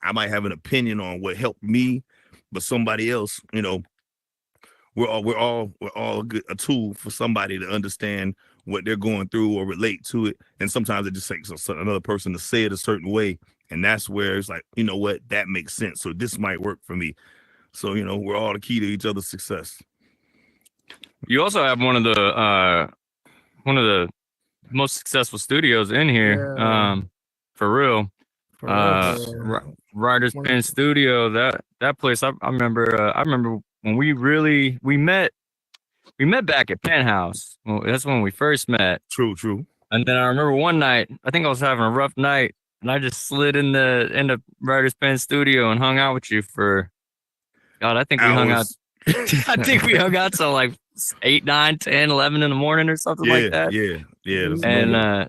I might have an opinion on what helped me, but somebody else, we're all a tool for somebody to understand what they're going through or relate to it. And sometimes it just takes another person to say it a certain way, and that's where it's like, you know what, that makes sense. So this might work for me. So we're all the key to each other's success. You also have one of the most successful studios in here. Yeah, For real. for real, for Yeah. real. Writers One- Pen Studio. That place. I remember. I remember when we met back at Penthouse. Well, that's when we first met. True. And then I remember one night, I think I was having a rough night, and I just slid in the Writers Pen Studio and hung out with you for God. I think we hung out. Hours. I think we hung out till like 8, 9, 10, 11 in the morning or something like that. Yeah. That's And normal.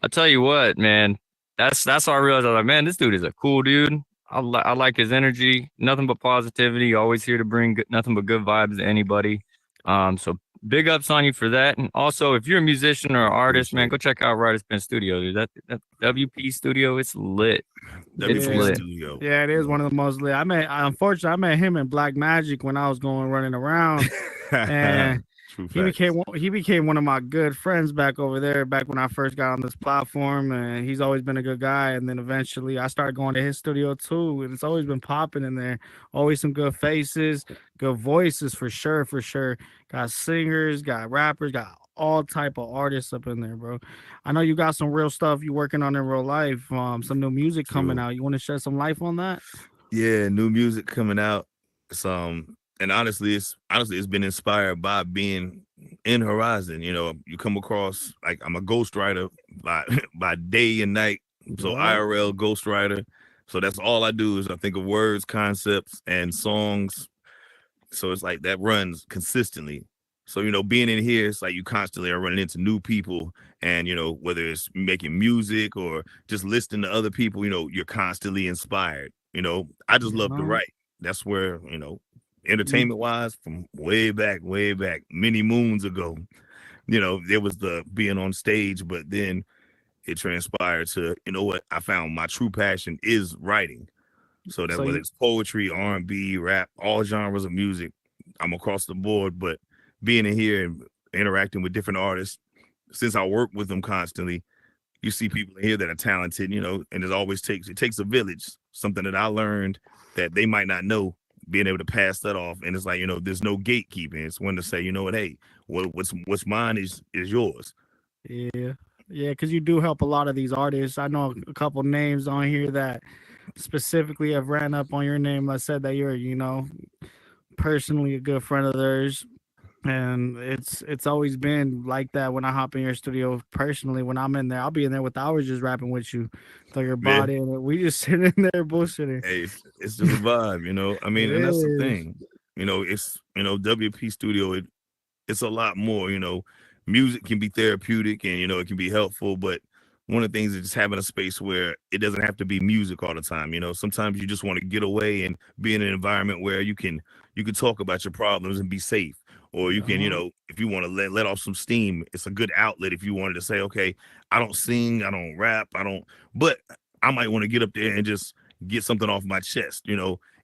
I'll tell you what, man. That's how I realized I was like, man, this dude is a cool dude. I like his energy. Nothing but positivity. Always here to bring nothing but good vibes to anybody. So big ups on you for that. And also, if you're a musician or an artist, man, go check out Writers Pen Studio, dude. That WP Studio, it's lit. It's WP lit. Studio. Yeah, it is one of the most lit. Unfortunately, I met him in Black Magic when I was going running around, and True he facts. became one of my good friends back over there. Back when I first got on this platform, and he's always been a good guy. And then eventually, I started going to his studio too, and it's always been popping in there. Always some good faces, good voices for sure, for sure. Got singers, got rappers, got all type of artists up in there, bro. I know you got some real stuff you working on in real life. Some new music coming True. out. You want to shed some life on that? Yeah, new music coming out. And honestly it's been inspired by being in Horizon. You come across, like, I'm a ghostwriter by by day and night. So Yeah. IRL ghostwriter. So that's all I do is I think of words, concepts, and songs. So it's like that runs consistently. So being in here, it's like you constantly are running into new people, and whether it's making music or just listening to other people, you're constantly inspired. I just You love to know, write. That's where you entertainment wise, from way back, many moons ago. There was the being on stage, but then it transpired to, what, I found my true passion is writing. So that so whether you it's poetry, R&B, rap, all genres of music, I'm across the board. But being in here and interacting with different artists, since I work with them constantly, you see people in here that are talented, and it takes a village. Something that I learned that they might not know, being able to pass that off. And it's like, there's no gatekeeping. It's when to say, you know what, hey, what's mine is yours. yeah. Yeah, because you do help a lot of these artists. I know a couple names on here that specifically have ran up on your name. I said that you're, personally a good friend of theirs. And it's always been like that when I hop in your studio personally. When I'm in there, I'll be in there with hours just rapping with you. Throw your Yeah. body in it. We just sit in there bullshitting. Hey, it's just a vibe. I It mean, and that's the is. thing. It's WP Studio. It's a lot more. Music can be therapeutic, and it can be helpful, but one of the things is just having a space where it doesn't have to be music all the time. Sometimes you just want to get away and be in an environment where you can talk about your problems and be safe. Or you can, Uh-huh. if you want to let off some steam, it's a good outlet. If you wanted to say, okay, I don't sing, I don't rap, but I might want to get up there and just get something off my chest.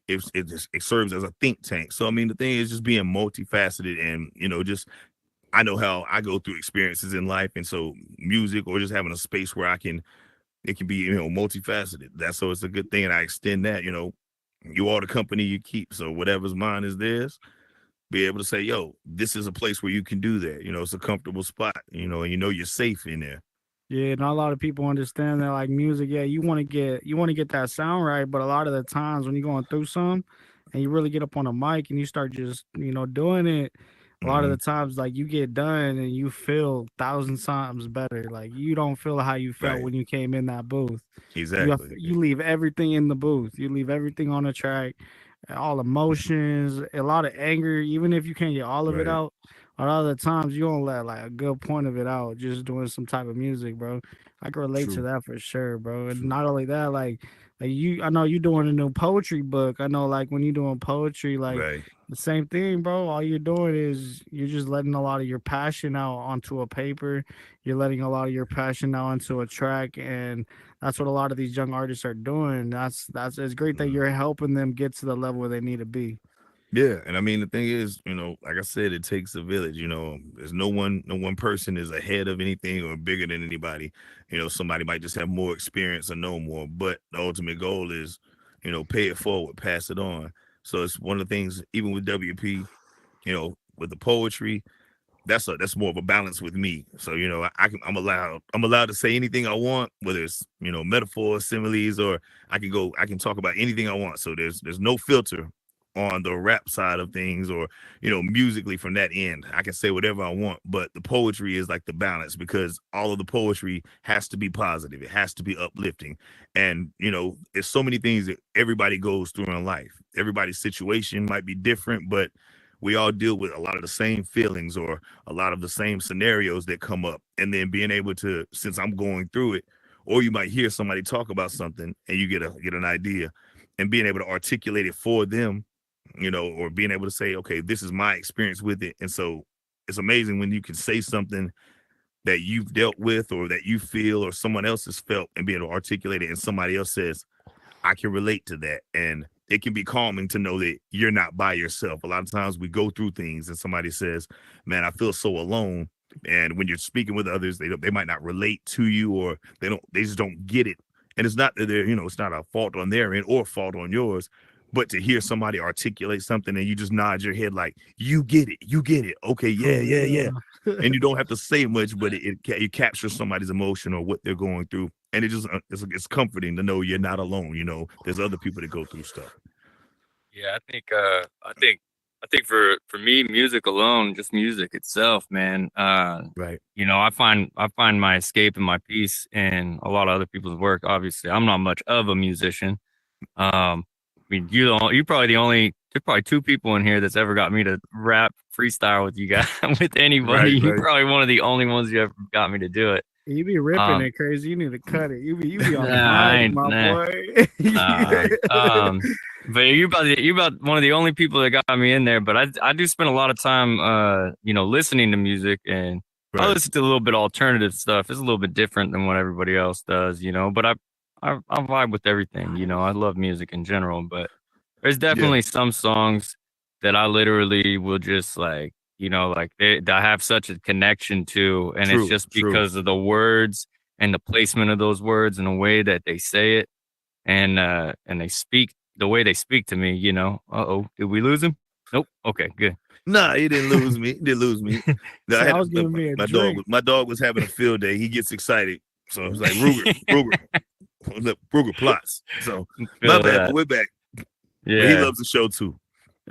It serves as a think tank. So I mean, the thing is just being multifaceted, and just, I know how I go through experiences in life, and so music or just having a space where it can be multifaceted. That's, so it's a good thing, and I extend that. You are the company you keep, so whatever's mine is theirs. Be able to say, yo, this is a place where you can do that. It's a comfortable spot. And you're safe in there. Yeah, not a lot of people understand that like music, yeah, you want to get that sound right, but a lot of the times when you're going through some and you really get up on a mic and you start just, doing it, a lot of Hmm. the times like you get done and you feel thousand times better. Like you don't feel how you felt Right. when you came in that booth. Exactly. You leave everything in the booth. You leave everything on the track, all emotions, a lot of anger, even if you can't get all of it Right. out. A lot of the times you don't let like a good point of it out just doing some type of music, bro. I can relate to True. that for sure, bro. And True. not only that, like I know you doing a new poetry book. I know, like, when you doing poetry, like, Right. the same thing, bro. All you're doing is you're just letting a lot of your passion out onto a paper. You're letting a lot of your passion out onto a track, and that's what a lot of these young artists are doing. That's it's great that Mhm. you're helping them get to the level where they need to be. Yeah, and I mean the thing is, like I said, it takes a village. There's no one person is ahead of anything or bigger than anybody. Somebody might just have more experience or know more, but the ultimate goal is, pay it forward, pass it on. So it's one of the things, even with WP, with the poetry, that's more of a balance with me. So I'm allowed to say anything I want, whether it's metaphors, similes, or I can talk about anything I want. So there's no filter on the rap side of things, or musically from that end. I can say whatever I want, but the poetry is like the balance, because all of the poetry has to be positive. It has to be uplifting. And it's so many things that everybody goes through in life. Everybody's situation might be different, but we all deal with a lot of the same feelings or a lot of the same scenarios that come up. And then being able to, since I'm going through it, or you might hear somebody talk about something and you get an idea, and being able to articulate it for them, or being able to say, okay, this is my experience with it. And so it's amazing when you can say something that you've dealt with or that you feel or someone else has felt, and being able to articulate it, and somebody else says, I can relate to that. And it can be calming to know that you're not by yourself. A lot of times we go through things and somebody says, man, I feel so alone. And when you're speaking with others, they might not relate to you, or they just don't get it. And it's not that it's not a fault on their end or fault on yours, but to hear somebody articulate something and you just nod your head like, you get it. Okay, yeah, For yeah, yeah. real. And you don't have to say much, but it captures somebody's emotion or what they're going through, and it's comforting to know you're not alone. There's other people that go through stuff. Yeah, I think for me, music alone, just music itself, man. Right. I find my escape and my peace in a lot of other people's work. Obviously, I'm not much of a musician. I mean, you probably there's probably two people in here that's ever got me to rap freestyle with you guys with anybody. Right. You Right. probably one of the only ones you ever got me to do it. You be ripping Um, it crazy. You need to cut it. You be on the nah, I mic, ain't, my nah. boy. Uh, um, but you about one of the only people that got me in there. But I do spend a lot of time, listening to music, and I Right. listen to a little bit of alternative stuff. It's a little bit different than what everybody else does, But I vibe with everything, I love music in general, but there's Yeah. definitely some songs that I literally will just like I have such a connection to, and it's True. just True. because of the words and the placement of those words and the way that they say it, and they speak the way they speak to me. Uh-oh, did we lose him? Nope. Okay, good. Nah, he didn't lose me. He didn't lose me. No, I Say, I had was giving me a my dog. drink. My dog was having a field day. He gets excited, so I was like, Ruger plots. So my Feel bad, but that. we're back. But he Yeah. loves the show too.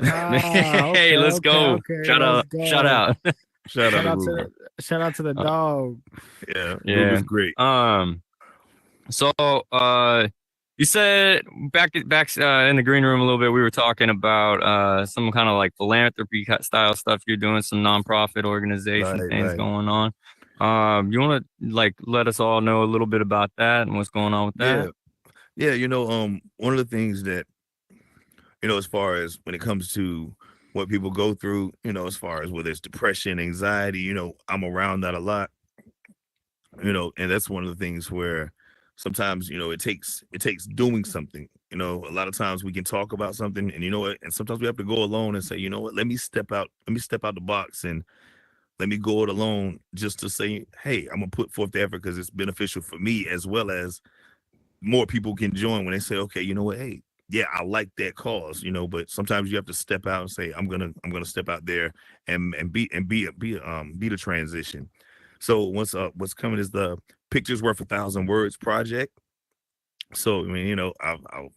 Ah, Hey, okay, let's okay, go. okay. Shout Let's out. Shout go. out. Shout out Shout to out to Ruger. the Uh, dog. Yeah, yeah. Ruger's great. So you said back in the green room a little bit, we were talking about some kind of like philanthropy style stuff you're doing, some nonprofit organization Right, things right. going on. You want to like let us all know a little bit about that and what's going on with Yeah, that? yeah. One of the things that as far as when it comes to what people go through, as far as whether it's depression, anxiety, I'm around that a lot. And that's one of the things where sometimes it takes doing something. A lot of times we can talk about something, and and sometimes we have to go alone and say, what, let me step out the box, and let me go it alone, just to say, hey, I'm gonna put forth the effort, because it's beneficial for me, as well as more people can join when they say, okay, you know what, hey, yeah, I like that cause, but sometimes you have to step out and say, I'm gonna step out there and be the transition. So what's coming is the Pictures Worth 1,000 Words project. So I mean, I'll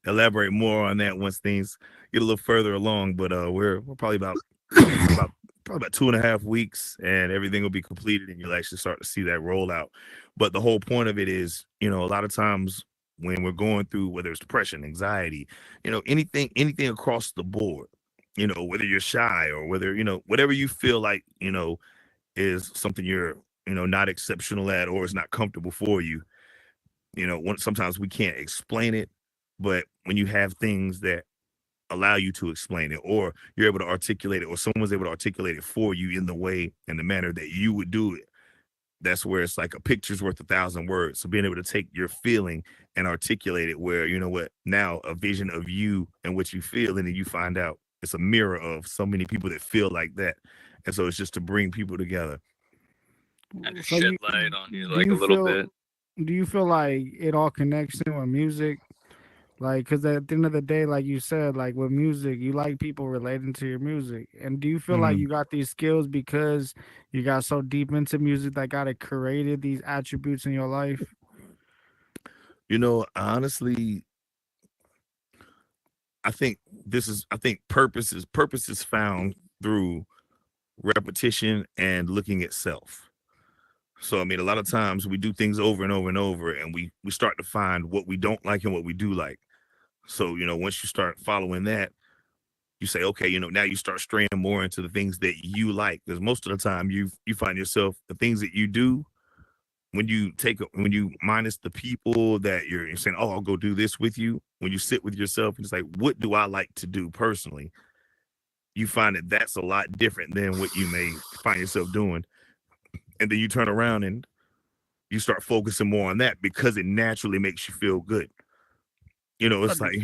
elaborate more on that once things get a little further along. But we're probably about probably about 2.5 weeks, and everything will be completed, and you'll actually start to see that roll out. But the whole point of it is, a lot of times when we're going through, whether it's depression, anxiety, anything across the board, whether you're shy, or whether whatever you feel like is something you're not exceptional at, or is not comfortable for you, sometimes we can't explain it, but when you have things that allow you to explain it, or you're able to articulate it, or someone's able to articulate it for you in the way and the manner that you would do it, that's where it's like a picture's worth 1,000 words. So being able to take your feeling and articulate it, where you know what, now a vision of you and what you feel, and then you find out it's a mirror of so many people that feel like that, and so it's just to bring people together. And just So shed you light on you do like a you little feel bit. do you feel like it all connects in with music? Like, because at the end of the day, like you said, like with music, you like people relating to your music. And do you feel like Mhm. you got these skills because you got so deep into music that got it created these attributes in your life? Honestly, I think purpose is found through repetition and looking at self. So I mean, a lot of times we do things over and over and over, and we start to find what we don't like and what we do like. So once you start following that, you say, okay, now you start straying more into the things that you like, because most of the time you find yourself, the things that you do, when you minus the people that you're saying, oh, I'll go do this with you. When you sit with yourself and it's like, what do I like to do personally? You find that that's a lot different than what you may find yourself doing, and then you turn around and you start focusing more on that because it naturally makes you feel good. It's like,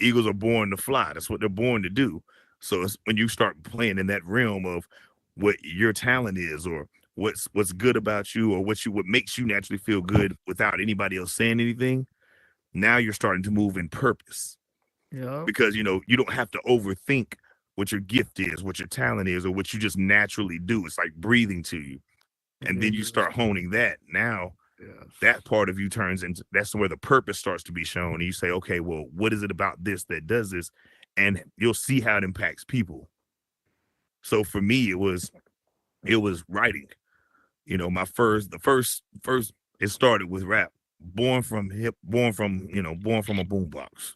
eagles are born to fly. That's what they're born to do. So it's when you start playing in that realm of what your talent is, or what's good about you, or what makes you naturally feel good without anybody else saying anything. Now you're starting to move in purpose, Yep. because you don't have to overthink what your gift is, what your talent is, or what you just naturally do. It's like breathing to you. It And then is. you start honing that. Now Yes. that part of you turns into, that's where the purpose starts to be shown. And you say, okay, well, what is it about this that does this? And you'll see how it impacts people. So for me, it was writing. My first it started with rap. Born from a boombox.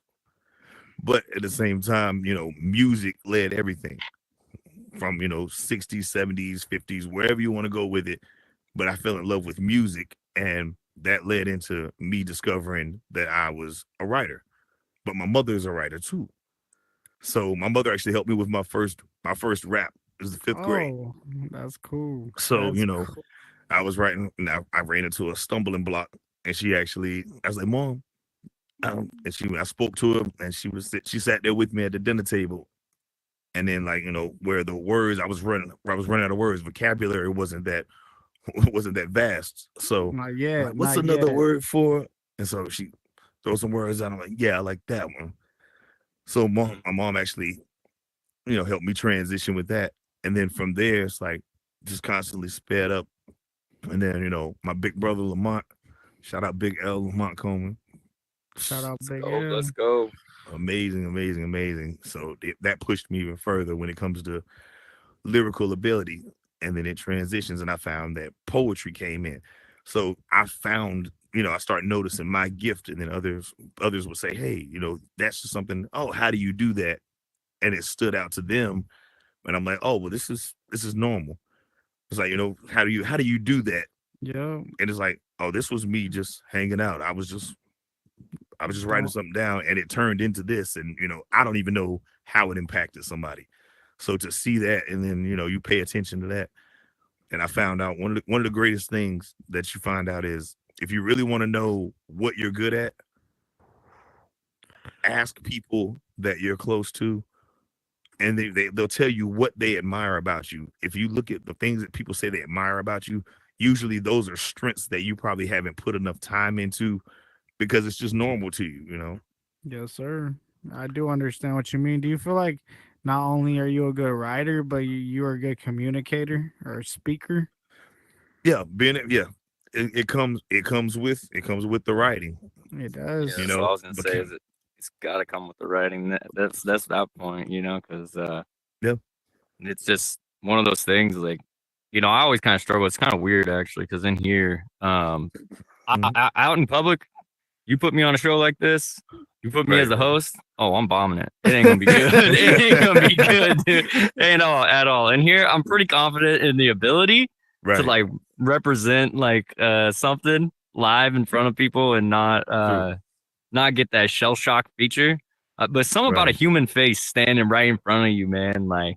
But at the same time, music led everything from 60s, 70s, 50s, wherever you want to go with it. But I fell in love with music, and that led into me discovering that I was a writer. But my mother is a writer too. So my mother actually helped me with my first rap. It was the fifth grade. Oh, that's cool. So, That's cool. I was writing, and I ran into a stumbling block, and I was like, Mom, I spoke to her, and she sat there with me at the dinner table. And then, like, where the words, I was running out of words. Vocabulary wasn't that vast. So Not I'm yet. like, what's Not another yet. word for? And so she throws some words out. I'm like, yeah, I like that one. So my mom actually, helped me transition with that. And then from there, it's like just constantly sped up. And then, my big brother Lamont, shout out Big L Lamont Coleman. Shout out Let's Big go. Let's L. go. Amazing, amazing, amazing. So that pushed me even further when it comes to lyrical ability. And then it transitions, and I found that poetry came in. So I found, I started noticing my gift, and then others would say, hey, that's just something. Oh, how do you do that? And it stood out to them, and I'm like, oh, well, this is normal. It's like, how do you do that? Yeah. And it's like, oh, this was me just hanging out. I was just writing Don't. something down, and it turned into this, and I don't even know how it impacted somebody. So to see that, and then you pay attention to that, and I found out one of the greatest things that you find out is, if you really want to know what you're good at, ask people that you're close to, and they'll tell you what they admire about you. If you look at the things that people say they admire about you, usually those are strengths that you probably haven't put enough time into, because it's just normal to you. Yes, sir. I do understand what you mean. Do you feel like not only are you a good writer, but you are a good communicator or speaker? Yeah, yeah, it comes with the writing, It Yeah, does. that's all I was gonna but say. Is it's got to come with the writing. That's that point, because yeah. it's just one of those things. Like, I always kind of struggle. It's kind of weird actually, because in here, Mhm. out in public, you put me on a show like this, you put me as Right. the host. Oh, I'm bombing it. It ain't gonna be good. It ain't gonna be good, dude. Ain't all at all. And here, I'm pretty confident in the ability to Right. like represent like something live in front of people and True. not get that shell shock feature. But some about a Right. human face standing right in front of you, man. Like,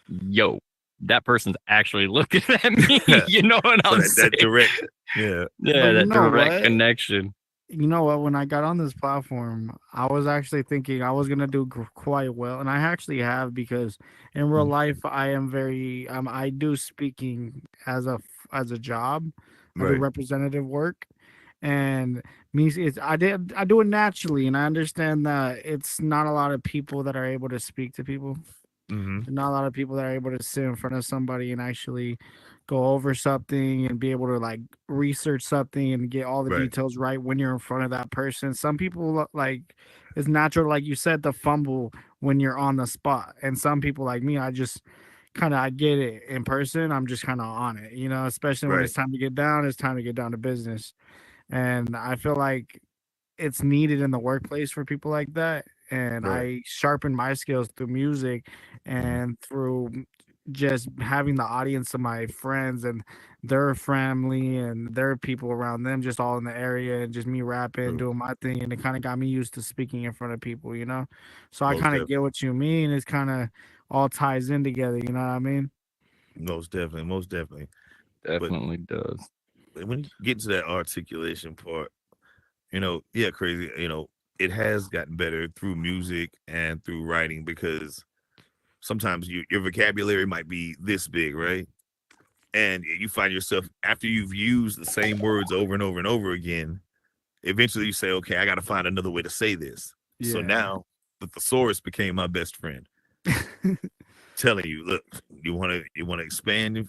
yo, that person's actually looking at me. You know what So I'm that saying? direct, yeah, Yeah, But you that know direct what? connection. You know what? When I got on this platform, I was actually thinking I was gonna do quite well, and I actually have because in real mhm, life I am very I do speaking as a job. I do right, representative work, and I do it naturally, and I understand that it's not a lot of people that are able to speak to people. hmm, There's not a lot of people that are able to sit in front of somebody and actually go over something and be able to like research something and get all the right, details right when you're in front of that person. Some people like it's natural, like you said, to fumble when you're on the spot. And some people like me, I just I get it in person. I'm just kind of on it, especially when right, it's time to get down, it's time to get down to business. And I feel like it's needed in the workplace for people like that. And right, I sharpen my skills through music mhm, and through just having the audience of my friends and their family and their people around them just all in the area and just me rapping, true, doing my thing. And it kind of got me used to speaking in front of people. So I most kind of get definitely, what you mean. It's kind of all ties in together. You know what I mean? most definitely, most definitely. But Definitely does. when you get to that articulation part, yeah, crazy. It has gotten better through music and through writing because sometimes your vocabulary might be this big, right? And you find yourself after you've used the same words over and over and over again, eventually you say, okay, I got to find another way to say this. So Yeah. now the thesaurus became my best friend, telling you, look, you want to expand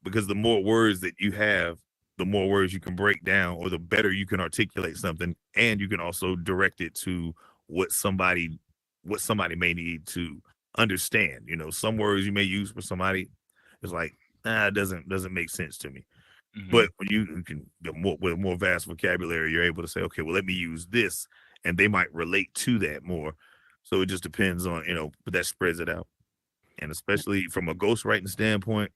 because the more words that you have, the more words you can break down, or the better you can articulate something, and you can also direct it to what somebody what somebody may need to understand. Some words you may use for somebody is like, it doesn't make sense to me. Hmm. But when you can the more with more vast vocabulary, you're able to say, okay, well, let me use this, and they might relate to that more. So it just depends on but that spreads it out, and especially from a ghostwriting standpoint,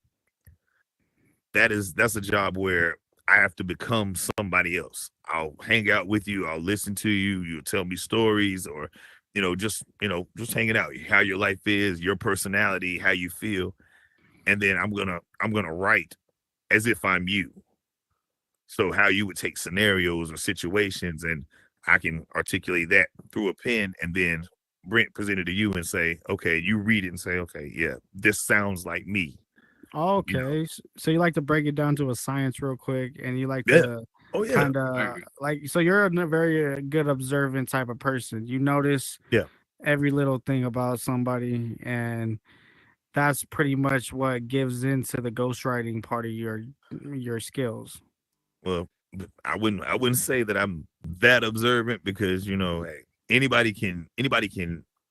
that's a job where I have to become somebody else. I'll hang out with you, I'll listen to you, you'll tell me stories, or just hanging out, how your life is, your personality, how you feel, and then I'm gonna write as if I'm you. So how you would take scenarios or situations, and I can articulate that through a pen, and then present it to you and say, okay, you read it and say, okay, yeah, this sounds like me. You know, Okay, so you like to break it down to a science real quick, and you like yeah, to oh yeah, kind of like so you're a very good observant type of person. You notice yeah. every little thing about somebody, and that's pretty much what gives into the ghostwriting part of your skills. Well, I wouldn't say that I'm that observant because hey, anybody can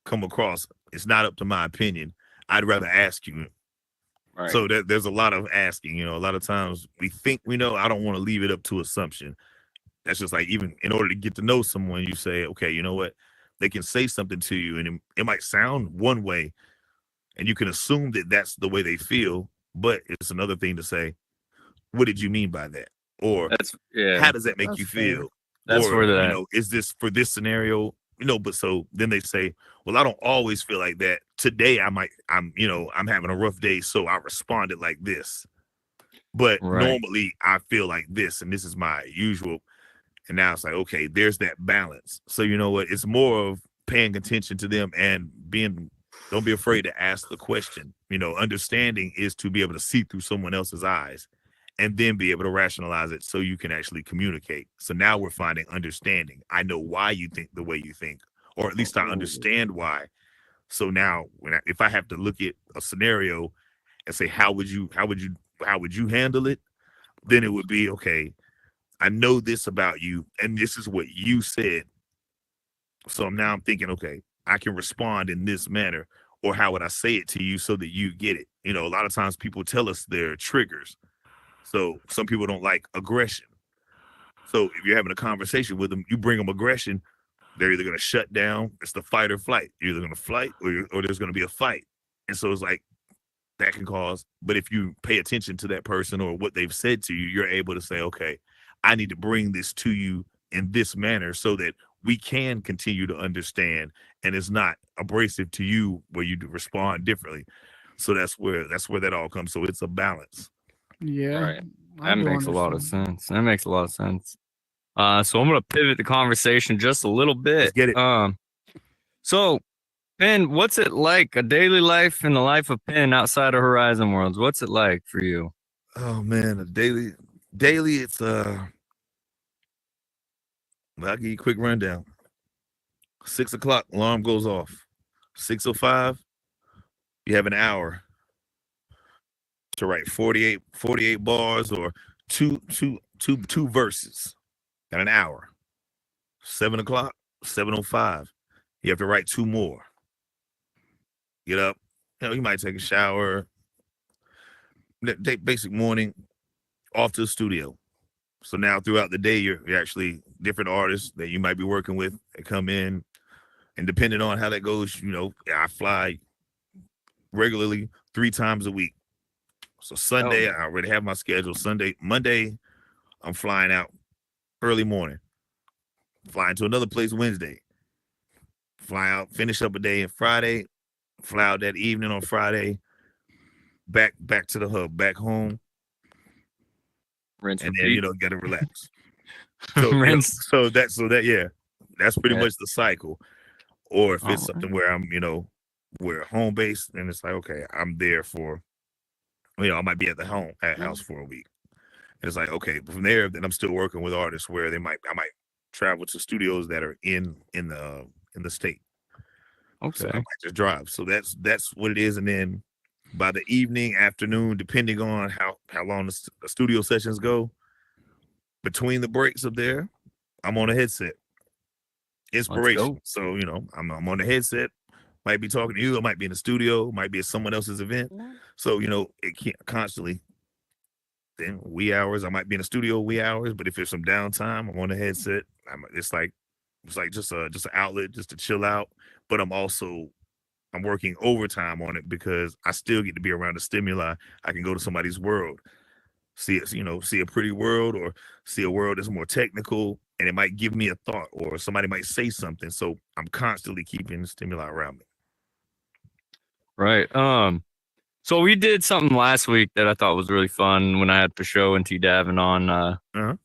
come across. It's not up to my opinion. I'd rather ask you. Right. So there's a lot of asking. A lot of times we think we know. I don't want to leave it up to assumption. That's just like, even in order to get to know someone, you say, okay, you know what? They can say something to you, and it might sound one way, and you can assume that that's the way they feel. But it's another thing to say, what did you mean by that? Or That's yeah. how does that make That's you fair. feel? That's Or, where the is this for this scenario? But so then they say, well, I don't always feel like that. Today I'm having a rough day, so I responded like this. But right. normally I feel like this, and this is my usual. And now it's like, okay, there's that balance. So you know what? It's more of paying attention to them and don't be afraid to ask the question. Understanding is to be able to see through someone else's eyes and then be able to rationalize it so you can actually communicate. So now we're finding understanding. I know why you think the way you think, or at least I understand why. So now if I have to look at a scenario and say, how would you handle it? Then it would be, okay, I know this about you, and this is what you said. So now I'm thinking, okay, I can respond in this manner, or how would I say it to you so that you get it? A lot of times people tell us their triggers. So some people don't like aggression. So if you're having a conversation with them, you bring them aggression, they're either going to shut down. It's the fight or flight. You're either going to fight, or there's going to be a fight. And so it's like that can cause. But if you pay attention to that person or what they've said to you, you're able to say, okay, I need to bring this to you in this manner so that we can continue to understand and it's not abrasive to you where you respond differently. So that's where that all comes. So it's a balance. Yeah, Right. I That do makes a lot of understand. sense. That makes a lot of sense. So I'm gonna pivot the conversation just a little Let's bit. get it. So Ben, what's it like a daily life in the life of Penn outside of Horizon Worlds? What's it like for you? Oh man, a daily it's I'll give you a quick rundown. 6 o'clock, alarm goes off. 6:05, you have an hour to write 48 bars or two verses. Got an hour. 7 o'clock, 7:05. You have to write two more. Get up. You might take a shower. Basic morning, off to the studio. So now throughout the day, you're actually different artists that you might be working with. They come in, and depending on how that goes, I fly regularly 3 times a week. So Sunday, Oh, I already have my schedule. Monday, I'm flying out early morning. Flying to another place Wednesday. Fly out, finish up a day. And Friday, fly out that evening on Friday. Back to the hub, back home, rinse, and then repeat. got to relax. So Rinse. yeah, that's pretty Yeah. much the cycle. Or if it's All right. something where we're home based, and it's like, okay, I'm there for, I might be at the house for a week. And it's like, okay, but from there, then I'm still working with artists where I might travel to studios that are in the state. So I Okay. might just drive. So that's what it is. And then by the evening, afternoon, depending on how long the studio sessions go, between the breaks up there, I'm on a headset. Let's Inspiration. go. So, I'm on the headset, might be talking to you, I might be in the studio, might be at someone else's event. So, it can't constantly then wee hours. I might be in the studio wee hours, but if there's some downtime, I'm on the headset. It's like just an outlet just to chill out. But I'm working overtime on it because I still get to be around the stimuli. I can go to somebody's world, see it, see a pretty world or see a world that's more technical, and it might give me a thought or somebody might say something. So I'm constantly keeping the stimuli around me. Right. So we did something last week that I thought was really fun when I had Peugeot and T Davin on. Uh-huh.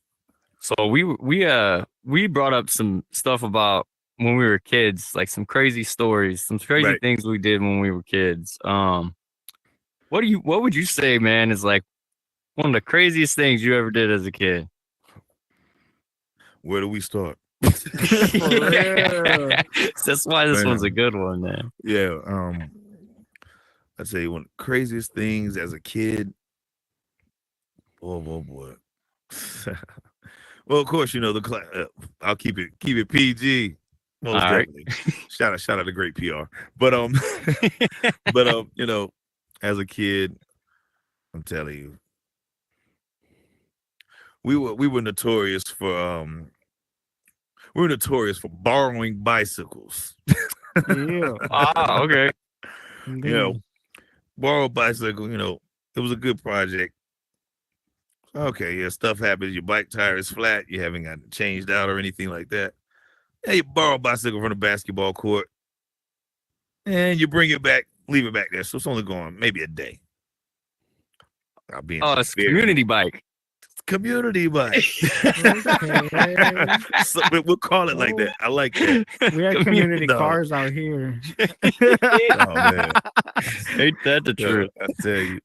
So we brought up some stuff about when we were kids, like some crazy stories, some crazy Right. things we did when we were kids. What would you say, man, is like one of the craziest things you ever did as a kid? Where do we start? For real. That's why this one's a Man. good one, man. Yeah. I'd say one of the craziest things as a kid. Oh boy. Well, of course, I'll keep it PG. All Most right. definitely. Shout out to great PR. But as a kid, I'm telling you, we were notorious for borrowing bicycles. Yeah. Okay. You know, Indeed. borrow a bicycle, it was a good project. Okay, yeah, stuff happens. Your bike tire is flat. You haven't got it changed out or anything like that. Yeah, you borrow a bicycle from the basketball court and you bring it back, leave it back there. So it's only going maybe a day. I'll be in Oh, it's a community bike. community bike. Okay. So we'll call it like that. I like that. We had community No. cars out here. Oh man, Ain't that the yeah, truth? I tell you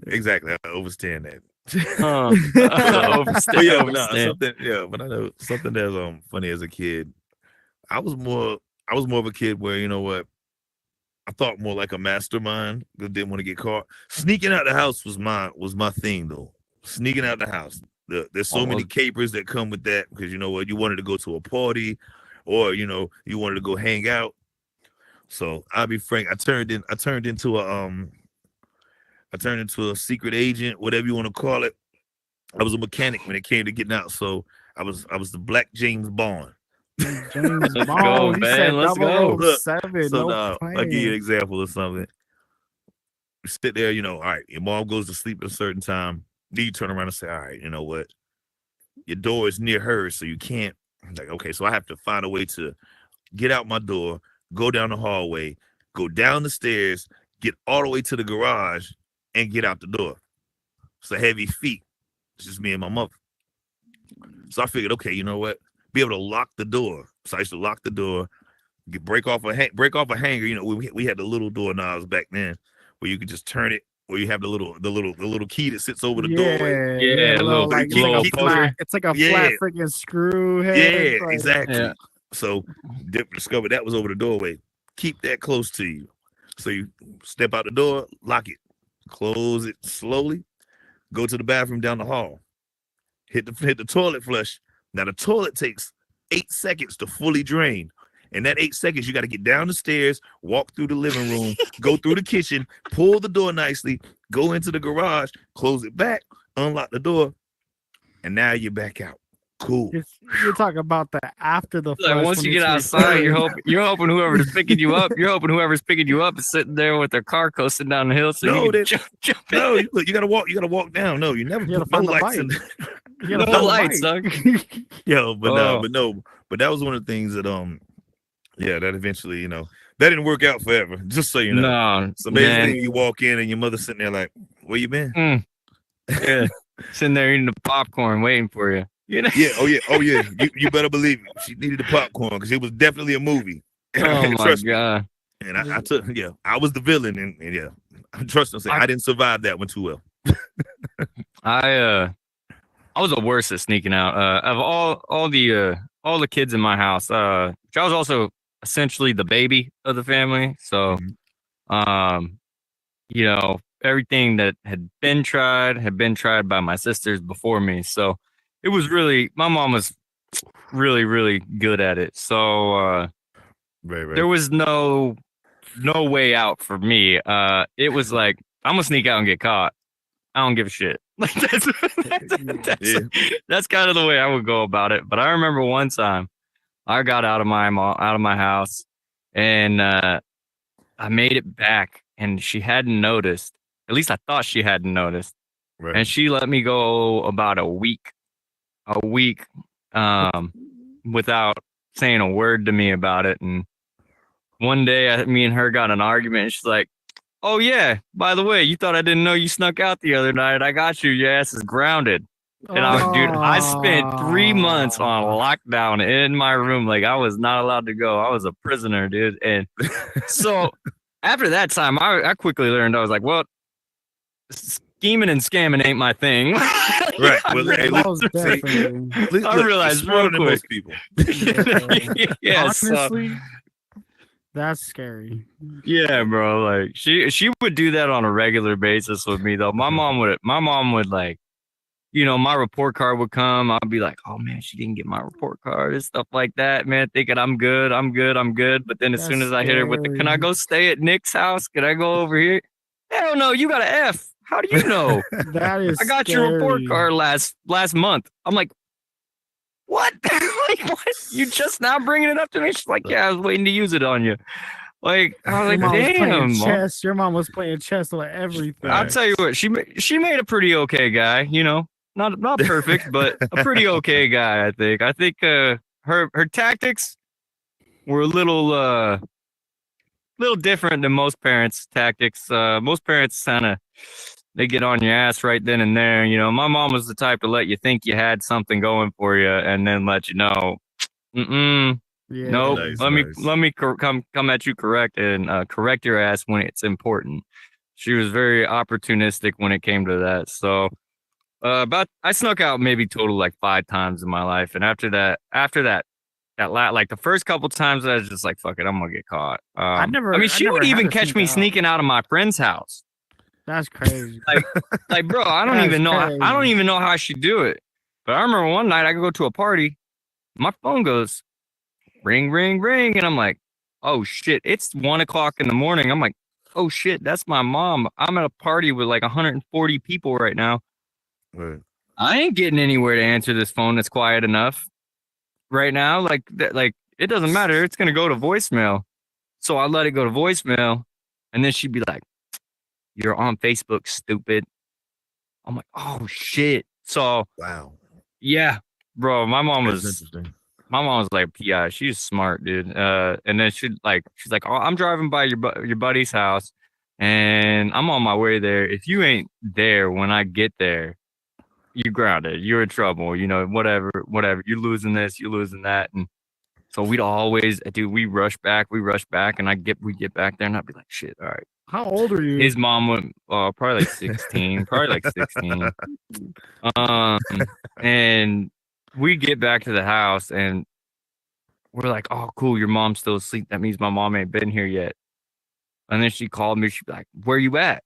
exactly. I understand that. Overstand. But yeah, but Overstand. but I know something that's funny as a kid. I was more of a kid where, you know what, I thought more like a mastermind that didn't want to get caught. Sneaking out the house was my thing though. Sneaking out the house. There's so many capers that come with that because you know what, you wanted to go to a party or you wanted to go hang out. So I'll be frank, I turned into a secret agent, whatever you want to call it. I was a mechanic when it came to getting out. So I was the Black James Bond. James Let's go, Bond. He man. said Let's go. 007. So No now I'll give you an playing. example of something. You sit there, all right, your mom goes to sleep at a certain time. Then you turn around and say, all right, you know what? your door is near hers, so you can't. Like, okay, so I have to find a way to get out my door, go down the hallway, go down the stairs, get all the way to the garage, and get out the door. It's a heavy feat. It's just me and my mother. So I figured, okay, you know what? Be able to lock the door. So I used to lock the door, break off a hanger. You know, we had the little door knobs back then, where you could just turn it, where you have the little key that sits over the doorway. Yeah, a little like little flat. It's like a flat freaking screw head. Yeah, like, exactly. Yeah. So discovered that was over the doorway. Keep that close to you. So you step out the door, lock it, close it slowly, go to the bathroom down the hall, hit the toilet flush. Now the toilet takes 8 seconds to fully drain. In that 8 seconds, you got to get down the stairs, walk through the living room, go through the kitchen, pull the door nicely, go into the garage, close it back, unlock the door, and now you're back out. Cool. You're talking about the after the flush. Like once you get outside, you're hoping whoever's picking you up, is sitting there with their car coasting down the hill. So No, you can jump no, in. look, you gotta walk down. No, you never You gotta put no find the lights in. light. You No gotta find the lights, light. dog. Yo, Oh. but that was one of the things that that eventually, that didn't work out forever. Just so you know. No, So man. basically you walk in and your mother's sitting there like, where you been? Yeah, sitting there eating the popcorn, waiting for you. You know? Yeah, oh yeah. You better believe it. She needed the popcorn because it was definitely a movie. Oh my Trust me. god. And I was the villain, and yeah, trust me, I didn't survive that one too well. I was the worst at sneaking out. Of all the kids in my house, I was also essentially the baby of the family. So, everything that had been tried by my sisters before me. So it was really, my mom was really, really good at it. So Right. there was no way out for me. It was like, I'm gonna sneak out and get caught. I don't give a shit. Like that's kind of the way I would go about it. But I remember one time I got out of my house and I made it back and she hadn't noticed. At least I thought she hadn't noticed. Right. And she let me go about a week without saying a word to me about it. And one day me and her got an argument and she's like, oh yeah, by the way, you thought I didn't know you snuck out the other night. I got you. Your ass is grounded. And I spent 3 months on lockdown in my room. Like I was not allowed to go. I was a prisoner, dude. And so after that time, I quickly learned, I was like, well, scheming and scamming ain't my thing. Right. Well, hey, I realized real quick. Most people. Yes. Honestly, that's scary. Yeah, bro. Like she would do that on a regular basis with me though. My mom would like, my report card would come. I'd be like, oh man, she didn't get my report card and stuff like that, man, thinking I'm good. But then as soon as I hit her with the, can I go stay at Nick's house? Can I go over here? Hell no, you got an F. How do you know? That is I got your report card last month. I'm like, what? Like, what? You just now bringing it up to me? She's like, yeah, I was waiting to use it on you. Like, I was like, damn. Your mom was playing chess with everything. I'll tell you what, she made a pretty okay guy, not perfect, but a pretty okay guy, I think. I think her tactics were a little different than most parents' tactics. Most parents they get on your ass right then and there. My mom was the type to let you think you had something going for you and then let you know, nope. Nice, let me come at you correct your ass when it's important. She was very opportunistic when it came to that. So, I snuck out maybe total like 5 times in my life, and after that, like the first couple times, I was just like, fuck it, I'm gonna get caught. She would even catch me sneaking out of my friend's house. That's crazy. Like, bro, I don't even know how she do it. But I remember one night I go to a party, my phone goes ring, ring, ring, and I'm like, oh shit, it's 1 o'clock in the morning. I'm like, oh shit, that's my mom. I'm at a party with like 140 people right now. Right. I ain't getting anywhere to answer this phone that's quiet enough right now. Like it doesn't matter. It's gonna go to voicemail. So I let it go to voicemail, and then she'd be like, "You're on Facebook, stupid." I'm like, "Oh shit!" So Wow. yeah, bro, my mom That's was interesting. like PI. She's smart, dude. And then she's like, oh, I'm driving by your buddy's house, and I'm on my way there. If you ain't there when I get there, you grounded. You're in trouble. You know, whatever. You're losing this. You're losing that. And so we'd always, dude. We rush back, and we get back there, and I'd be like, shit, all right. How old are you? His mom went, probably like 16, probably like 16. And we get back to the house, and we're like, oh, cool, your mom's still asleep. That means my mom ain't been here yet. And then she called me. She'd be like, where you at?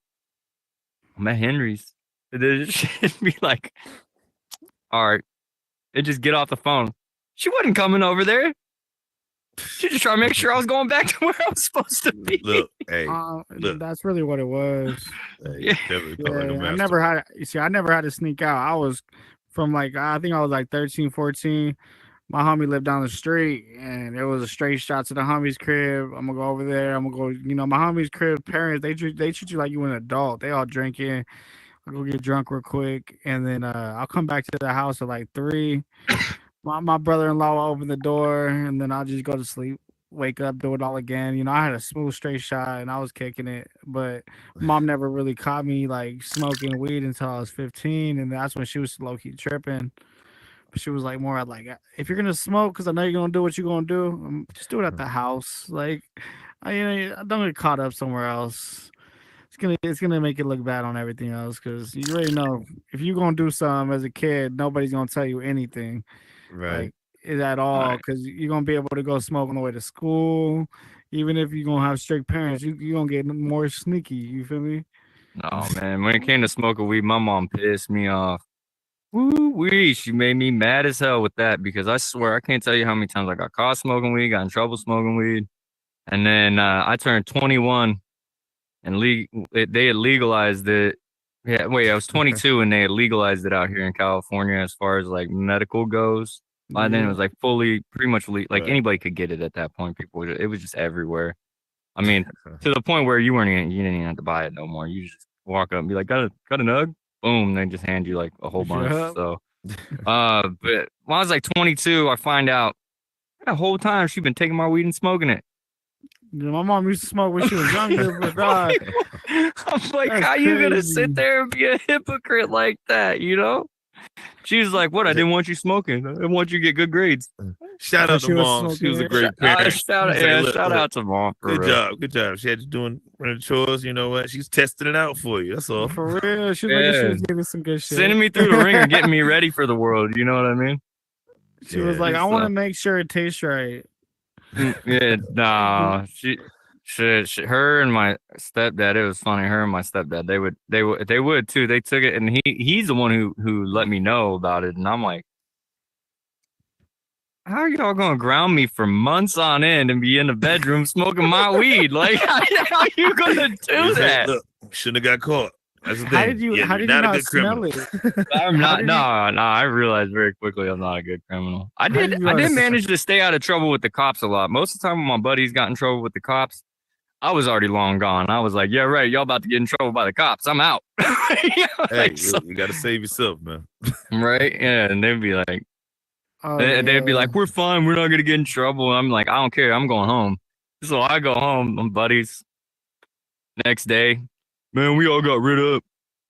I'm at Henry's. And then she'd be like, all right. And just get off the phone. She wasn't coming over there. She just trying to make sure I was going back to where I was supposed to be. Look, hey, look. That's really what it was. Yeah, I never had. You see, I never had to sneak out. I was from like I think I was like 13, 14. My homie lived down the street, and it was a straight shot to the homie's crib. I'm gonna go over there. I'm gonna go. You know, my homie's crib parents they treat you like you an adult. They all drinking. I'll go get drunk real quick, and then I'll come back to the house at like 3. My brother-in-law will open the door, and then I'll just go to sleep, wake up, do it all again. You know, I had a smooth straight shot, and I was kicking it. But mom never really caught me like smoking weed until I was 15, and that's when she was low key tripping. But she was like more like, if you're gonna smoke, because I know you're gonna do what you're gonna do, just do it at the house. Like, I don't get caught up somewhere else. It's gonna make it look bad on everything else because you already know if you're gonna do something as a kid, nobody's gonna tell you anything. Right. Like, is at all because you're gonna be able to go smoke on the way to school. Even if you're gonna have strict parents, you're gonna get more sneaky. You feel me? No, man. When it came to smoking weed, my mom pissed me off. Woo wee. She made me mad as hell with that because I swear I can't tell you how many times I got caught smoking weed, got in trouble smoking weed. And then I turned 21 and they had legalized it. Yeah, wait, I was 22 and they had legalized it out here in California as far as like medical goes. By then it was like pretty much like anybody could get it at that point. It was just everywhere. I mean, to the point where you didn't even have to buy it no more. You just walk up and be like, got a nug? Boom, they just hand you like a whole bunch. So, but when I was like 22, I find out that whole time she'd been taking my weed and smoking it. Yeah, my mom used to smoke when she was younger, but God, I'm like, how you gonna sit there and be a hypocrite like that? You know? She was like, "What? I didn't want you smoking. I want you to get good grades." Shout out to mom. She was a great parent. Shout out to mom. Good job. She had you doing running chores. You know what? She's testing it out for you. That's all. For real, she was giving some good shit. Sending me through the ringer, getting me ready for the world. You know what I mean? She was like, "I want to make sure it tastes right." Yeah, nah. Her and my stepdad. It was funny. Her and my stepdad. They would too. They took it, and he's the one who let me know about it. And I'm like, how are y'all gonna ground me for months on end and be in the bedroom smoking my weed? Like, how are you gonna do that? Look, shouldn't have got caught. That's the thing. How did you not smell it? I'm not. No. I realized very quickly I'm not a good criminal. I did manage to stay out of trouble with the cops a lot. Most of the time when my buddies got in trouble with the cops, I was already long gone. I was like, yeah, right. Y'all about to get in trouble by the cops. I'm out. Hey, you got to save yourself, man. Right? Yeah. And they'd be like, they'd be like, we're fine. We're not going to get in trouble. And I'm like, I don't care. I'm going home. So I go home. My buddies. Next day, man, we all got rid up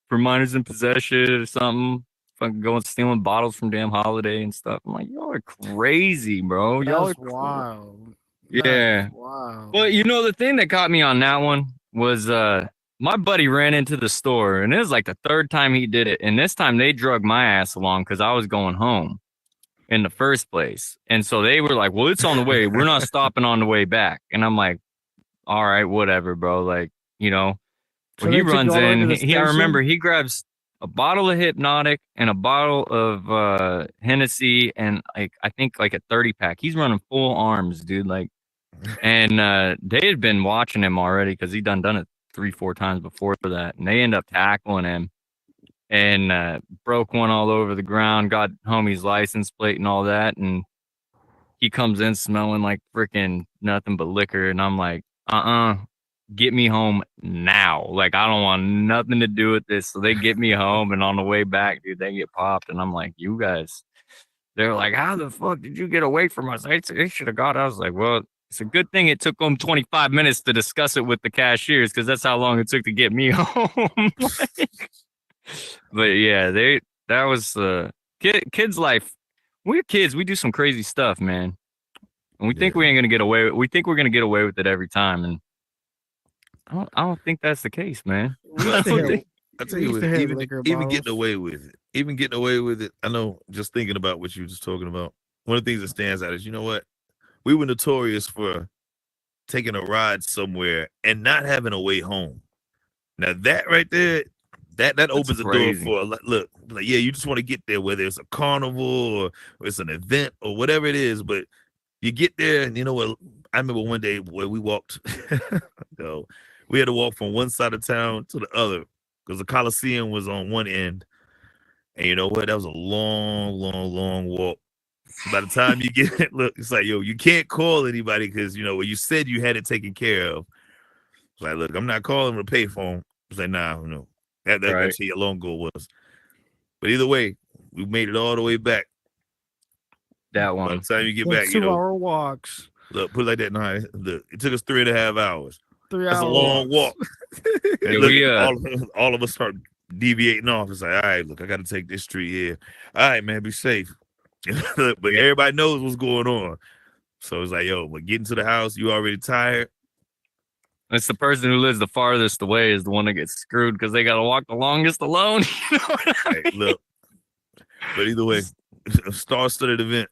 for minors in possession or something. Fucking going stealing bottles from damn Holiday and stuff. I'm like, y'all are crazy, bro. Y'all are wild. Yeah. Wow. Well, you know, the thing that caught me on that one was my buddy ran into the store, and it was like the third time he did it. And this time they drug my ass along because I was going home in the first place. And so they were like, well, it's on the way. We're not stopping on the way back. And I'm like, all right, whatever, bro. Like, you know, So when he they took runs you all the way to in, the I station? remember he grabs a bottle of Hypnotic and a bottle of Hennessy and like I think like a 30-pack. He's running full arms, dude. Like, and they had been watching him already because he done it 3-4 times before that, and they end up tackling him and broke one all over the ground. Got homie's license plate and all that, and he comes in smelling like freaking nothing but liquor, and I'm like, get me home now. Like, I don't want nothing to do with this. So they get me home, and on the way back, dude, they get popped. And I'm like, you guys They were like, "How the fuck did you get away from us?" They should have got. I was like, "Well, it's a good thing it took them 25 minutes to discuss it with the cashiers because that's how long it took to get me home." But yeah, that was kids' life. We're kids. We do some crazy stuff, man. And we think we ain't gonna get away. We think we're gonna get away with it every time, and I don't think that's the case, man. I tell you what, even bottles. getting away with it, even getting away with it. I know. Just thinking about what you were just talking about. One of the things that stands out is, you know what? We were notorious for taking a ride somewhere and not having a way home. Now that right there, that opens the door for look, like, yeah, you just want to get there, whether it's a carnival or it's an event or whatever it is, but you get there and you know what? I remember one day where we walked, no, we had to walk from one side of town to the other because the Coliseum was on one end. And you know what? That was a long, long, long walk. By the time you get it, look, it's like, yo, you can't call anybody because, you know, when you said you had it taken care of. It's like, look, I'm not calling them to pay for them. It's like, nah, no. That's what how long ago it was. But either way, we made it all the way back. That one. By the time you get back, 2 hour walks. Look, put it like that. Nah, look, it took us 3.5 hours. 3 That's hours. a long walk. And look, all of us start deviating off. It's like, all right, look, I got to take this street here. All right, man, be safe. But everybody knows what's going on. So it's like, yo, but getting to the house, you already tired. It's the person who lives the farthest away is the one that gets screwed because they got to walk the longest alone. You know what I mean? Look, but either way, a star-studded event.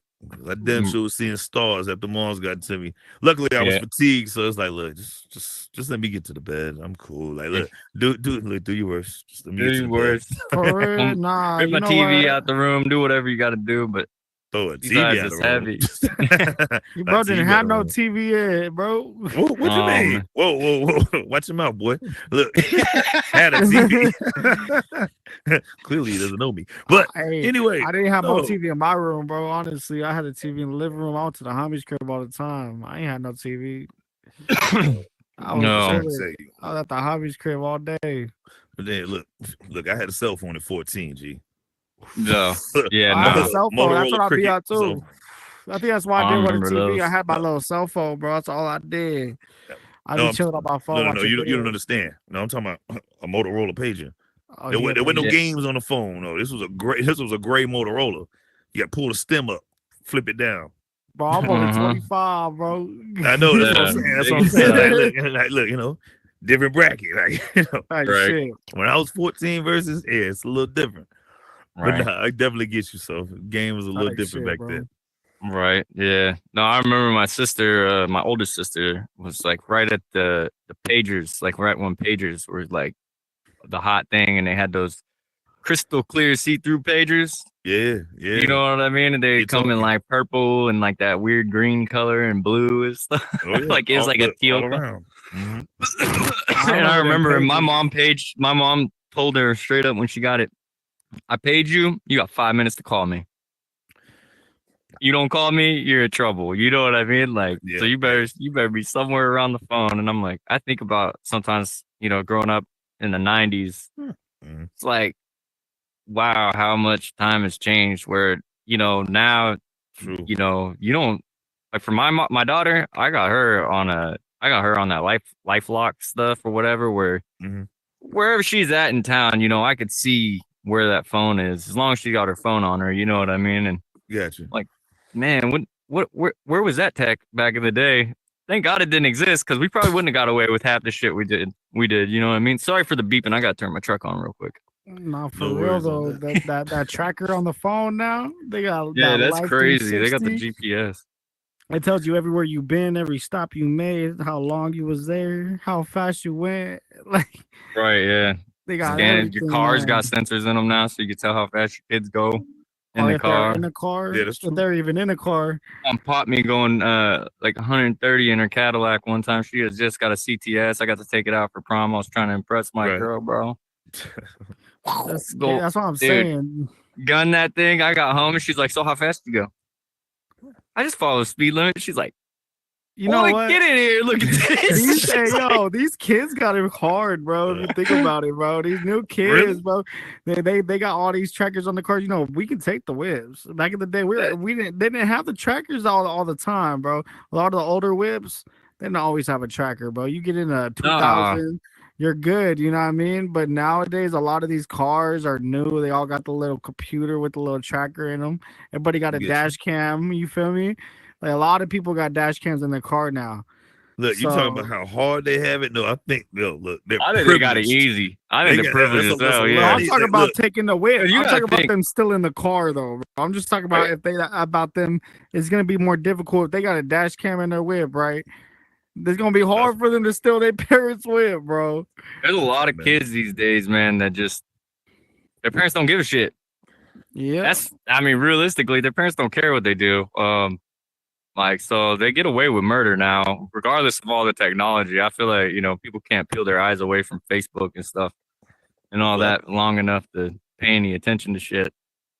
I damn sure was seeing stars after Mom's got to me. Luckily, I was fatigued, so it's like, look, just let me get to the bed. I'm cool. Like, look, do your worst. Just let me get to the bed. Nah, rip my TV out the room. Do whatever you got to do, but throw a TV out the room. Your bro didn't have no TV in, bro. What you mean? Whoa. Watch your mouth, boy. Look, had a TV. Clearly, he doesn't know me. But anyway. I didn't have no TV in my room, bro. Honestly, I had a TV in the living room. I went to the homie's crib all the time. I ain't had no TV. I was at the homie's crib all day. But then, look, I had a cell phone at 14, G. No. Yeah, I had a cell phone. That's what I be out too. So, I think that's why I did with the TV. I had my little cell phone, bro. That's all I did. I be chilling on my phone. No, you don't understand. No, I'm talking about a Motorola pager. There were no games on the phone. No, this was a gray Motorola. You got to pull the stem up, flip it down. Bro, I'm only 25, bro. I know that's what I'm saying. That's what I'm saying. Look, you know, different bracket. Like, you know, shit. When I was 14 versus, it's a little different. Right. But nah, I definitely get you. So the game was a little different back then. Right. Yeah. No, I remember my sister, my oldest sister, was like right at the pagers, like right when pagers were like the hot thing, and they had those crystal clear see-through pagers. Yeah. You know what I mean? And they come in like purple and like that weird green color and blue and stuff. Oh, yeah. Like it was like a teal. Mm-hmm. And I remember my mom told her straight up when she got it, I paid you. You got 5 minutes to call me. You don't call me, you're in trouble. You know what I mean? Like, so you better be somewhere around the phone. And I'm like, I think about sometimes, you know, growing up in the 90s, it's like, wow, how much time has changed. Where, you know, now, you know, you don't like for my daughter. I got her on that LifeLock stuff or whatever. Where wherever she's at in town, you know, I could see where that phone is as long as she got her phone on her, you know what I mean? And gotcha. Like, man, where was that tech back in the day? Thank God it didn't exist because we probably wouldn't have got away with half the shit we did. You know what I mean? Sorry for the beeping. I got to turn my truck on real quick. No, for real though. That tracker on the phone now, they got that's crazy. They got the GPS. It tells you everywhere you've been, every stop you made, how long you was there, how fast you went. Like, right, yeah. They got your car's got sensors in them now, so you can tell how fast your kids go in the car. In the car, yeah, that's true. If they're even in a car. Mom popped me going like 130 in her Cadillac one time. She has just got a CTS. I got to take it out for prom. I was trying to impress my girl, bro. That's what I'm saying. Gun that thing. I got home and she's like, "So how fast you go?" I just follow the speed limit. She's like, you know Boy, what? get in here. Look at this. These kids got it hard, bro. If you think about it, bro, these new kids, Really? bro, they got all these trackers on the cars. You know, we can take the whips. Back in the day, they didn't have the trackers all the time, bro. A lot of the older whips, they didn't always have a tracker, bro. You get in a Nah. 2000, you're good. You know what I mean? But nowadays, a lot of these cars are new. They all got the little computer with the little tracker in them. Everybody got a Get you. dash cam. You feel me? Like a lot of people got dash cams in their car now. Look, you talking about So how hard they have it? No, I think look, they're I think they got it privileged. easy. I think They they're got- privileged that's as a- hell. that's a no, Yeah. I'm talking about Look, taking the whip. You I'm gotta talking about think. them still in the car though, bro. I'm just talking about if they about them. It's gonna be more difficult if they got a dash cam in their whip, right? It's gonna be hard for them to steal their parents' whip, bro. There's a lot of Man. kids these days, man, that just their parents don't give a shit. Yeah, I mean, realistically, their parents don't care what they do. Like, so they get away with murder now, regardless of all the technology. I feel like, people can't peel their eyes away from Facebook and stuff and all Well, that long enough to pay any attention to shit.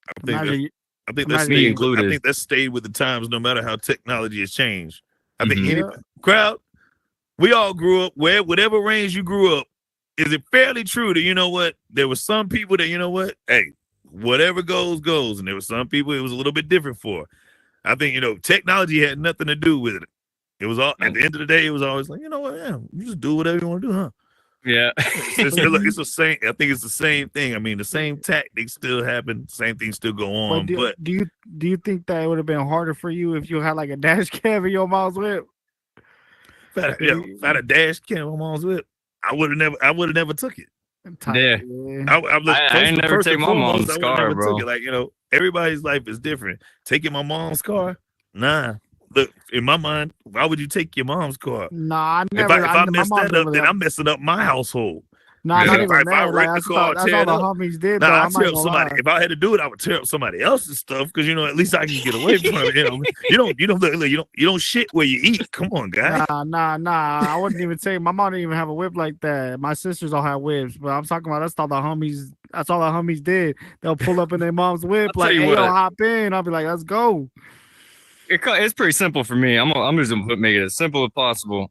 I think that's, imagine. I think imagine that Me stayed. I included. think that stayed with the times, no matter how technology has changed. I think Mhm. any crowd, we all grew up whatever range you grew up. Is it fairly true that you know what? There were some people that you know what? Hey, whatever goes goes, and there were some people it was a little bit different for. I think technology had nothing to do with it. It was all at the end of the day. It was always like yeah, you just do whatever you want to do, huh? Yeah. It's the same. I think it's the same thing. I mean, the same tactics still happen. Same things still go on. But Do you think that it would have been harder for you if you had like a dash cam in your mom's whip? if I had a dash cam on mom's whip, I would have never took it. Yeah. I ain't never take my mom's I would car, never bro. took it. Like everybody's life is different. Taking my mom's car, nah. Look, in my mind, why would you take your mom's car? Nah, I If never. I my mess mom that up, never then let- I'm messing up my household. Nah, Yeah. not If even I that. Like, wreck the car, that's tear all it the up. homies did. Nah, though. I I'm not tear up gonna somebody. lie. If I had to do it, I would tear up somebody else's stuff because at least I can get away from it. You don't shit where you eat. Come on, guy. Nah. I wouldn't even say my mom didn't even have a whip like that. My sisters all had whips, but I'm talking about that's all the homies. That's all the homies did. They'll pull up in their mom's whip, I'll tell like, you "Hey, yo, what. hop in." I'll be like, "Let's go." It's pretty simple for me. I'm just gonna make it as simple as possible.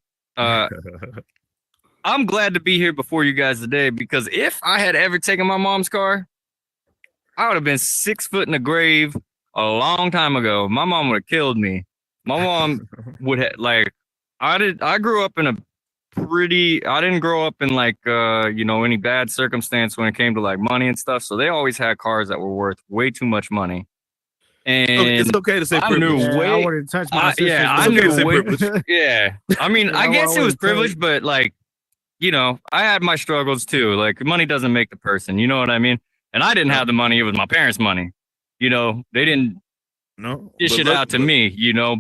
I'm glad to be here before you guys today because if I had ever taken my mom's car, I would have been 6 foot in the grave a long time ago. My mom would have killed me. My mom would have I grew up in I didn't grow up in any bad circumstance when it came to like money and stuff. So they always had cars that were worth way too much money. And It's okay to say I privilege. knew Yeah, I way. wouldn't touch my sisters. I It's okay to say knew way. privilege. Yeah, I mean, Yeah, I I guess it was wouldn't tell you. privilege, but I had my struggles too. Like money doesn't make the person, you know what I mean? And I didn't have the money; it was my parents' money. They didn't No, dish but it out to me.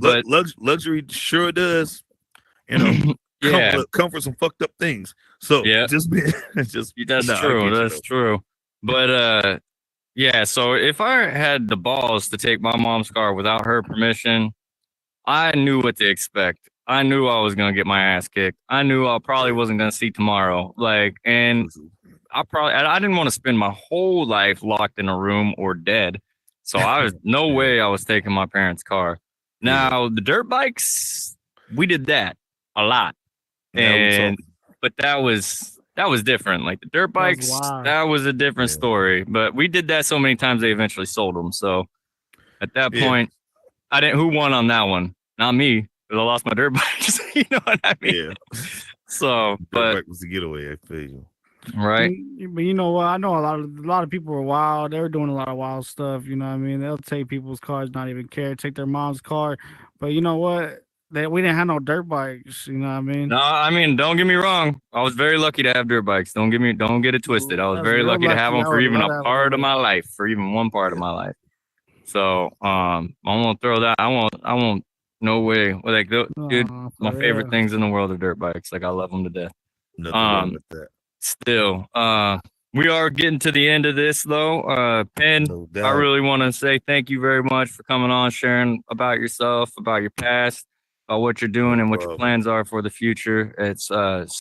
But luxury sure does. yeah, Come for some fucked up things. So Yeah. just be just that's nah, I true. get you, That's though. true. But yeah. So if I had the balls to take my mom's car without her permission, I knew what to expect. I knew I was gonna get my ass kicked. I knew I probably wasn't gonna see tomorrow. And I didn't want to spend my whole life locked in a room or dead. So no way I was taking my parents' car. Now the dirt bikes, we did that a lot, Now we talking. but that was different. Like the dirt That's bikes, wild. that was a different Yeah. story. But we did that so many times they eventually sold them. So at that Yeah. point, I didn't. Who won on that one? Not me, because I lost my dirt bikes. You know what I mean? Yeah. So, Dirt but bike was the getaway. I feel you. right. But you know what? I know a lot of people were wild. They were doing a lot of wild stuff. You know what I mean? They'll take people's cars, not even care. Take their mom's car. But you know what? We didn't have no dirt bikes. You know what I mean? No, I mean, don't get me wrong. I was very lucky to have dirt bikes. Don't get it twisted. I was That's very real lucky to have lucky. them I for would even love to a have part a of my life, for even one part of my life. So, I won't throw that. I won't. No way. Like, dude, for my favorite real. things in the world are dirt bikes. Like, I love them to death. Nothing wrong Um, with that. Still, we are getting to the end of this though. Pen, No I doubt. really want to say thank you very much for coming on, sharing about yourself, about your past, about what you're doing No and what your problem. plans are for the future. It's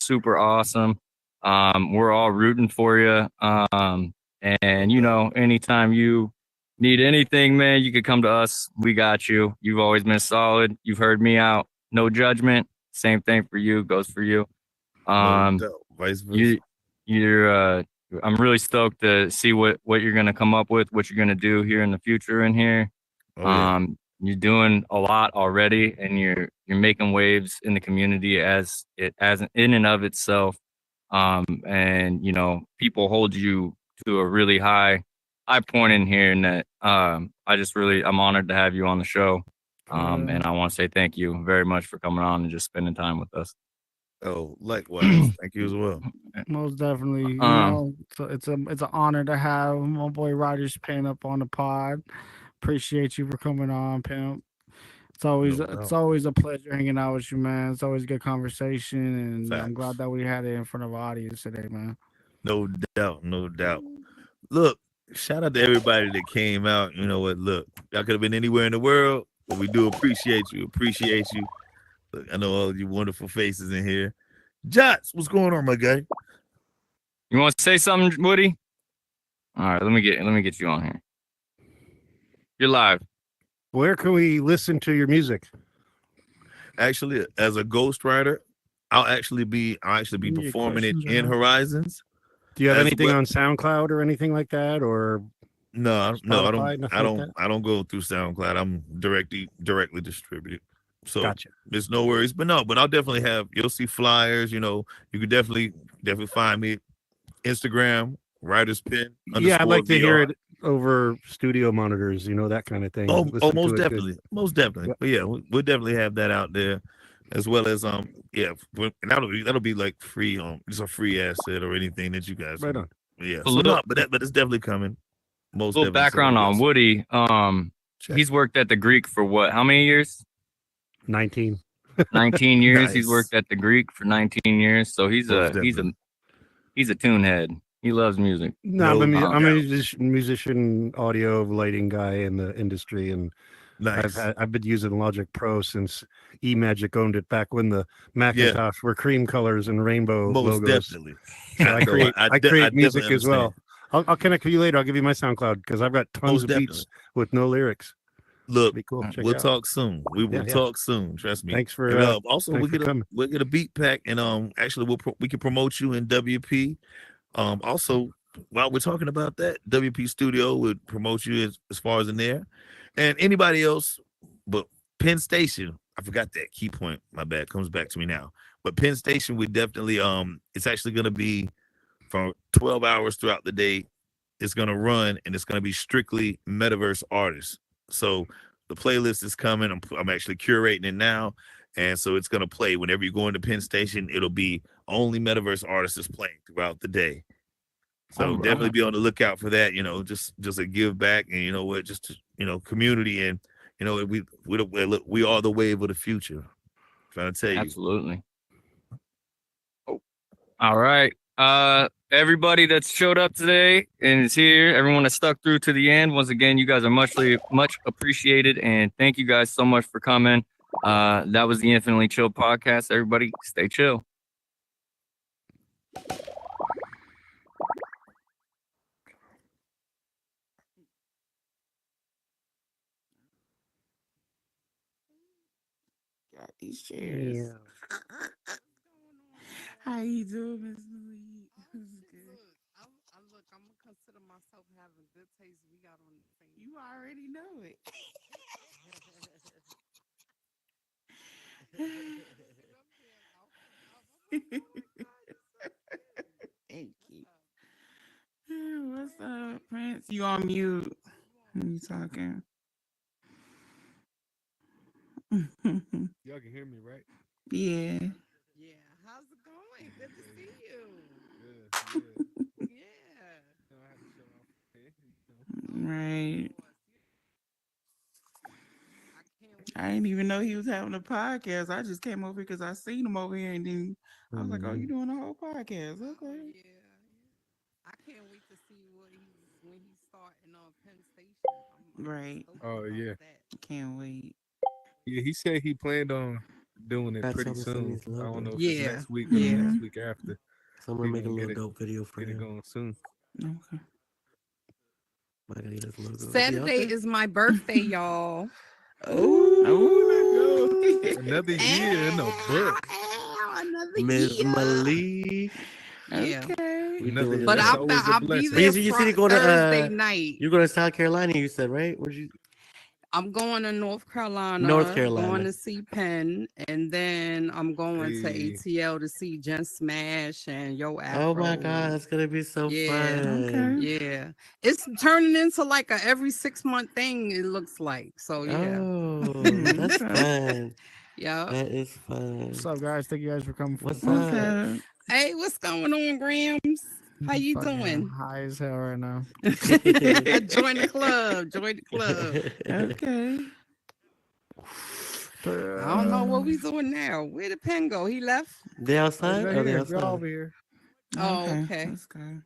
super awesome. We're all rooting for you. And anytime you need anything, man, you could come to us. We got you. You've always been solid. You've heard me out. no judgment. Same thing for you, goes for you. No Um, doubt. Vice versa. you you're I'm really stoked to see what you're gonna come up with, what you're gonna do here in the future in here. Oh yeah. You're doing a lot already, and you're making waves in the community as in and of itself. And people hold you to a really high point in here, and that I'm honored to have you on the show. And I want to say thank you very much for coming on and just spending time with us. Oh, likewise. Thank you as well. Most definitely. Um, So it's an honor to have my boy WriterPen up on the pod. Appreciate you for coming on, pimp. No It's doubt. always a pleasure hanging out with you, man. It's always good conversation, and I'm glad Facts. that we had it in front of our audience today, man. No doubt. No doubt. Look, shout out to everybody that came out. You know what? Look, y'all could have been anywhere in the world, but we do appreciate you. Appreciate you. Look, I know all you wonderful faces in here. Jots, what's going on, my guy? you want to say something, Woody? All right, let me get you on here. You're live. Where can we listen to your music? Actually, as a ghostwriter, I'll actually be Any performing it questions or in no? Horizons Do you have as anything well. on SoundCloud or anything like that, or No, I don't. Spotify, nothing I like don't. that? I don't go through SoundCloud. I'm directly distributed. So Gotcha. there's no worries. But no, but I'll definitely have. You'll see flyers. You could definitely find me Instagram writers pen Yeah, I'd underscore like to hear VR. it over studio monitors, that kind of thing. Oh, Listen to most it good. definitely, most definitely. Yep. But yeah, we'll definitely have that out there, as well as yeah, and that'll be like free just a free asset or anything that you guys Right can. on. Yeah. A So little no, but it's definitely coming. Most little definitely. So background on yes, Woody. check. He's worked at the Greek for what? How many years? 19. 19 years. He's Nice. worked at the Greek for 19 years. So he's Most a he's a definitely. he's a tune head. He loves music. No, No I'm a doubt. musician, audio lighting guy in the industry, and Nice. I've been using Logic Pro since eMagic owned it back when the Yeah. Macintosh were cream colors and rainbow Most logos. definitely. So I No, create I, I I create definitely music as understand. well. I'll connect with you later. I'll give you my SoundCloud because I've got tons Most of beats definitely. with no lyrics. Look, Be cool. Check we'll it out. talk soon. We will Yeah, yeah. talk soon. Trust me. Thanks And for also thanks for coming. we'll get a beat pack, and actually we can promote you in WP. Also, while we're talking about that, WP Studio would promote you as far as in there, and anybody else. But Penn Station, I forgot that key point. My bad, comes back to me now. But Penn Station, we definitely it's actually going to be for 12 hours throughout the day. It's going to run, and it's going to be strictly Metaverse artists. So the playlist is coming. I'm actually curating it now, and so it's going to play whenever you go into Penn Station. It'll be only Metaverse artists is playing throughout the day. All So definitely right. be on the lookout for that. Just a give back, and you know what, just to, community, and we are the wave of the future. Trying to tell you. Absolutely. Oh, all right. Everybody that's showed up today and is here, everyone that stuck through to the end. Once again, you guys are much appreciated, and thank you guys so much for coming. That was the Infinitely Chill podcast. Everybody, stay chill. Got these chairs. How you doing, Miss Louise? I'm gonna consider myself having good taste. We got on the same. You already know it. Thank you. What's up, Prince? You on mute? You talking? Y'all can hear me, right? Yeah. Yeah. How's it going? Good to see you. Good. Yeah. I had to show off. Okay. Right. I didn't even know he was having a podcast. I just came over because I seen him over here, and then I was like, "Oh, you doing a whole podcast? Okay." Yeah. I can't wait to see when he's starting on Penn Station. Right. Oh yeah. Can't wait. Yeah, he said he planned on doing it I pretty told him to send me soon. his I don't logo. know if it's Yeah. next week or the Yeah. next week after. So I'm gonna He make a gonna little get it dope video for get it him. going soon. Okay. But I gotta get his logo. Is he out Saturday there? is my birthday, y'all. Oh, Another year in the book. Another Miss year. Malik. okay. We Another doing But that's that. always a I'll be blessing. there You said you're going Thursday to night. you're going to South Carolina. You said right? Where'd you? I'm going to North Carolina, North going Carolina. to see Penn, and then I'm going to Hey. ATL to see Jen Smash and Yo Afro. Oh my God, that's gonna be so Yeah. fun. Yeah, it's turning into like a every 6-month thing. It looks like so. Yeah, Oh, that's Okay. fun. yeah. That is fun. What's up, guys? Thank you guys for coming for What's the up? podcast. Hey, what's going on, Grams? How you Fucking doing? high as hell right now. Join the club. Join the club. Okay. I don't know what we doing now. Where did Pen go? He left. They Oh, he's outside? right Oh, they here. We're all outside. over here. Oh, okay. Let's go.